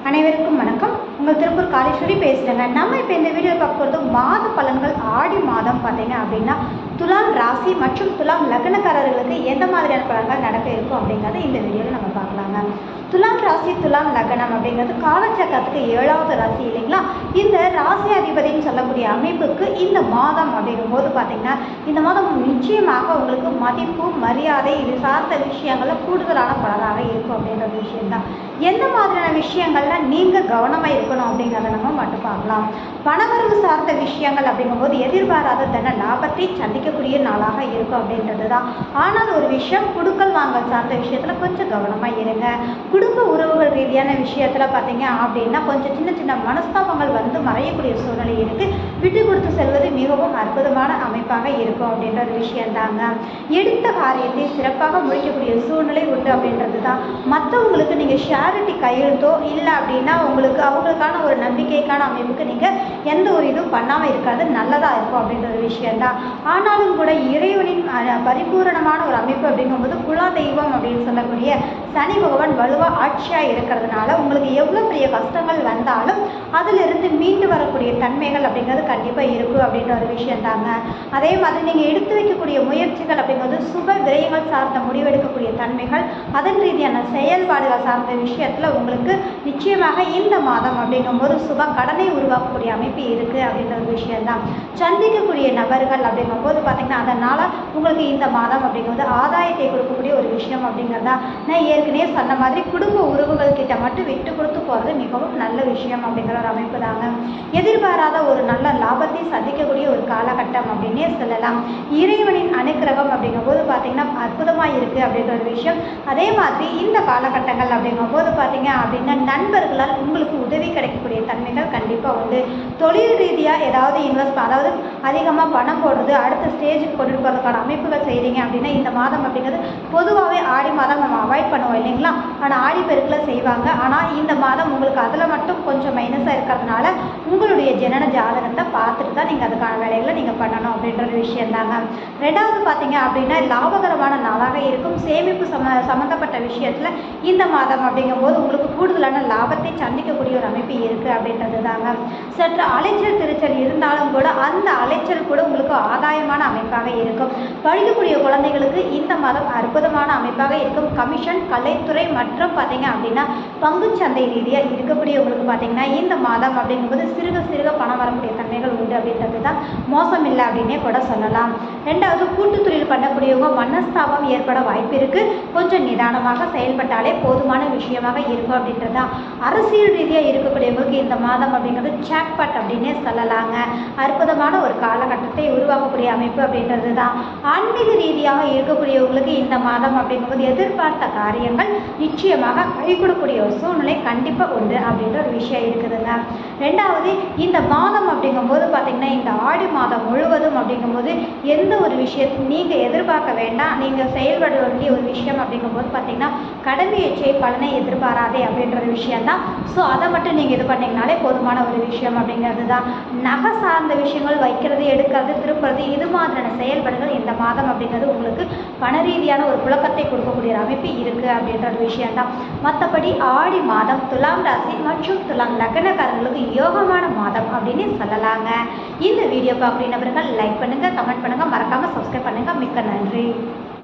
அனைவருக்கும் வணக்கம். உங்கள் திருப்பூர் காளீஸ்வரி பேசுகிறேங்க. நம்ம இப்போ இந்த வீடியோ பார்க்க போகிறது மாத பலன்கள். ஆடி மாதம் பார்த்தீங்க அப்படின்னா துலாம் ராசி மற்றும் துலாம் லக்னக்காரர்களுக்கு எந்த மாதிரியான பலன்கள் நடக்க இருக்கும் அப்படிங்கிறத இந்த வீடியோவில் நம்ம பார்க்கலாங்க. துலாம் ராசி துலாம் லக்னம் அப்படிங்கிறது காலச்சக்கரத்துக்கு 7வது ராசி இல்லைங்களா? இந்த ராசி அதிபதினு சொல்லக்கூடிய அமைப்புக்கு இந்த மாதம் அப்படிங்கும்போது பார்த்தீங்கன்னா இந்த மாதம் நிச்சயமாக உங்களுக்கு மதிப்பு மரியாதை இது சார்ந்த விஷயங்களில் கூடுதலான பலனாக இருக்கும் அப்படின்ற விஷயம்தான். எந்த மாதிரியான விஷயங்கள்ல நீங்கள் கவனமாக இருக்கணும் அப்படிங்கிறத நம்ம மட்டும் பார்க்கலாம். பணவரவு சார்ந்த விஷயங்கள் அப்படிங்கும்போது எதிர்பாராத தன லாபத்தை சந்திக்கக்கூடிய நாளாக இருக்கும் அப்படின்றது தான். ஆனால் ஒரு விஷயம், குடுக்கல் வாங்கல் சார்ந்த விஷயத்தில் கொஞ்சம் கவனமாக இருங்க. குடும்ப உறவுகள் ரீதியான விஷயத்தில் பார்த்தீங்க அப்படின்னா கொஞ்சம் சின்ன சின்ன மனஸ்தாபங்கள் வந்து மறையக்கூடிய சூழ்நிலை இருக்குது. விட்டு கொடுத்து செல்வது மிகவும் அற்புதமான அமைப்பாக இருக்கும் அப்படின்ற ஒரு விஷயந்தாங்க. எடுத்த காரியத்தை சிறப்பாக முடிக்கக்கூடிய சூழ்நிலை உண்டு அப்படின்றது தான். மற்றவங்களுக்கு நீங்கள் ஷேரிட்டி கையெழுத்தோ இல்லை அப்படின்னா உங்களுக்கு அவங்களுக்கான ஒரு நம்பிக்கைக்கான அமைப்புக்கு நீங்கள் எந்த ஒரு இதுவும் பண்ணாமல் இருக்கிறது நல்லதாக இருக்கும் அப்படின்ற ஒரு விஷயந்தான். ஆனாலும் கூட இறைவனின் பரிபூரணமான ஒரு அமைப்பு அப்படிங்கும்போது குலதெய்வம் அப்படின்னு சொல்லக்கூடிய சனி பகவான் வலுவாக ஆட்சியாக இருக்கிறதுனால உங்களுக்கு எவ்வளோ பெரிய கஷ்டங்கள் வந்தாலும் அதிலிருந்து மீண்டு வரக்கூடிய தன்மைகள் அப்படிங்கிறது கண்டிப்பாக இருக்கும் அப்படின்ற ஒரு விஷயந்தாங்க. அதே மாதிரி நீங்கள் எடுத்து வைக்கக்கூடிய முயற்சிகள் அப்படிங்கிறது சுப விரயங்கள் சார்ந்த முடிவெடுக்கக்கூடிய தன்மைகள், அதன் ரீதியான செயல்பாடுகள் சார்ந்த விஷயத்தில் உங்களுக்கு நிச்சயமாக இந்த மாதம் அப்படிங்கும்போது சுப கடனை உருவாக்கக்கூடிய அமைப்பு இருக்குது அப்படின்ற ஒரு விஷயந்தான். சந்திக்கக்கூடிய நபர்கள் அப்படிங்கும்போது பார்த்தீங்கன்னா அதனால் உங்களுக்கு இந்த மாதம் அப்படிங்கும்போது ஆதாயத்தை கொடுக்கக்கூடிய ஒரு விஷயம் அப்படிங்கிறதா. நான் ஏற்கனவே சொன்ன மாதிரி குடும்ப உறவுகள் கிட்ட மட்டும் விட்டு கொடுத்து போகிறது மிகவும் நல்ல விஷயம் அப்படிங்கிற ஒரு அமைப்பு தாங்க. எதிர்பாராத ஒரு நல்ல லாபத்தை சந்திக்கக்கூடிய ஒரு காலகட்டம் அப்படின்னே சொல்லலாம். இறைவனின் அனுக்கிரகம் அப்படிங்கும்போது பார்த்தீங்கன்னா அற்புதமாக இருக்குது அப்படின்ற ஒரு விஷயம். அதே மாதிரி இந்த காலகட்டங்கள் அப்படிங்கும்போது பார்த்தீங்க அப்படின்னா நண்பர்களால் உங்களுக்கு உதவி கிடைக்கக்கூடிய தன்மைகள் கண்டிப்பாக உண்டு. தொழில் ரீதியாக ஏதாவது அதாவது அதிகமாக பணம் போடுறது அடுத்த ஸ்டேஜுக்கு கொண்டுட்டு போகிறதுக்கான அமைப்புகள் செய்கிறீங்க அப்படின்னா இந்த மாதம் அப்படிங்கிறது பொதுவாகவே ஆடி மாதம் நம்ம அவாய்ட் பண்ணுவோம் இல்லைங்களா? ஆனால் ஆடி பெருக்கில் செய்வாங்க. ஆனால் இந்த மாதம் உங்களுக்கு அதில் மட்டும் கொஞ்சம் மைனஸாக இருக்கிறதுனால உங்களுடைய ஜனன ஜாதகத்தை பார்த்துட்டு தான் நீங்கள் அதுக்கான வேலைகளை நீங்கள் பண்ணணும் அப்படின்ற ஒரு விஷயந்தாங்க. ரெண்டாவது பார்த்தீங்க அப்படின்னா லாபகரமான நாளாக இருக்கும். சேமிப்பு சம்மந்தப்பட்ட விஷயத்தில் இந்த மாதம் அப்படிங்கும்போது உங்களுக்கு கூடுதலான லாபத்தை சந்திக்கக்கூடிய ஒரு அமைப்பு இருக்குது அப்படின்றது தாங்க. சற்று அலைச்சல் திருச்சல் இருந்தாலும் கூட அந்த அலைச்சல் கூட உங்களுக்கு ஆதாயமான அமைப்பாக இருக்கும். படிக்கக்கூடிய குழந்தைகளுக்கு இந்த மாதம் அற்புதமான அமைப்பாக இருக்கும். கமிஷன், கலைத்துறை மற்றும் பார்த்தீங்க அப்படின்னா பங்குச்சந்தை ரீதியாக இருக்கக்கூடியவங்களுக்கு பார்த்தீங்கன்னா இந்த மாதம் அப்படிங்கும்போது சிறுக சிறுக பணம் வரக்கூடிய தன்மைகள் உண்டு அப்படின்றது தான். மோசம் இல்லை அப்படின்னே கூட சொல்லலாம். ரெண்டாவது, கூட்டு தொழில் பண்ணக்கூடியவங்க மனஸ்தாபம் ஏற்பட வாய்ப்பு இருக்குது. கொஞ்சம் நிதானமாக செயல்பட்டாலே போதுமான விஷயமாக இருக்கும் அப்படின்றது தான். அரசியல் ரீதியாக இருக்கக்கூடியவங்களுக்கு இந்த மாதம் அப்படிங்கிறது ஜாக்பாட் அப்படின்னே சொல்லலாங்க. அற்புதமான ஒரு காலகட்டத்தை உருவாக்கக்கூடிய அமைப்பு அப்படின்றது தான். ஆன்மீக ரீதியாக இருக்கக்கூடியவங்களுக்கு இந்த மாதம் அப்படிங்கும்போது எதிர்பார்த்த காரியங்கள் நிச்சயமாக கை கொடுக்கக்கூடிய ஒரு சூழ்நிலை கண்டிப்பாக உண்டு அப்படின்ற ஒரு விஷயம் இருக்குதுங்க. ரெண்டாவது, இந்த மாதம் அப்படிங்கும்போது பார்த்தீங்கன்னா இந்த ஆடி மாதம் முழுவதும் அப்படிங்கும்போது எந்த ஒரு விஷயத்தையும் நீங்கள் எதிர்பார்க்க வேண்டாம். நீங்கள் செயல்பட வேண்டிய ஒரு விஷயம் அப்படிங்கும்போது பார்த்தீங்கன்னா கடமையை பலனை எதிர்பாராதே அப்படின்ற ஒரு விஷயந்தான். ஸோ அதை மட்டும் நீங்கள் இது பண்ணிங்கனாலே போதுமான ஒரு விஷயம் அப்படிங்கிறது தான். நகை சார்ந்த விஷயங்கள் வைக்கிறது, எடுக்கிறது, திருப்புறது இது மாதிரியான செயல்பாடுகள் இந்த மாதம் அப்படிங்கிறது உங்களுக்கு பண ரீதியான ஒரு புழக்கத்தை கொடுக்கக்கூடிய அமைப்பு இருக்குது அப்படின்ற ஒரு விஷயந்தான். மற்றபடி ஆடி மாதம் துலாம் ராசி மற்றும் துலாம் லக்னக்காரர்களுக்கு யோகமான மாதம் அப்படின்னு சொல்லலாங்க. இந்த வீடியோ பார்க்குற நபர்கள் லைக் பண்ணுங்கள், கமெண்ட் பண்ணுங்கள், மறக்காமல் சப்ஸ்கிரைப் பண்ணுங்கள். மிக்க நன்றி.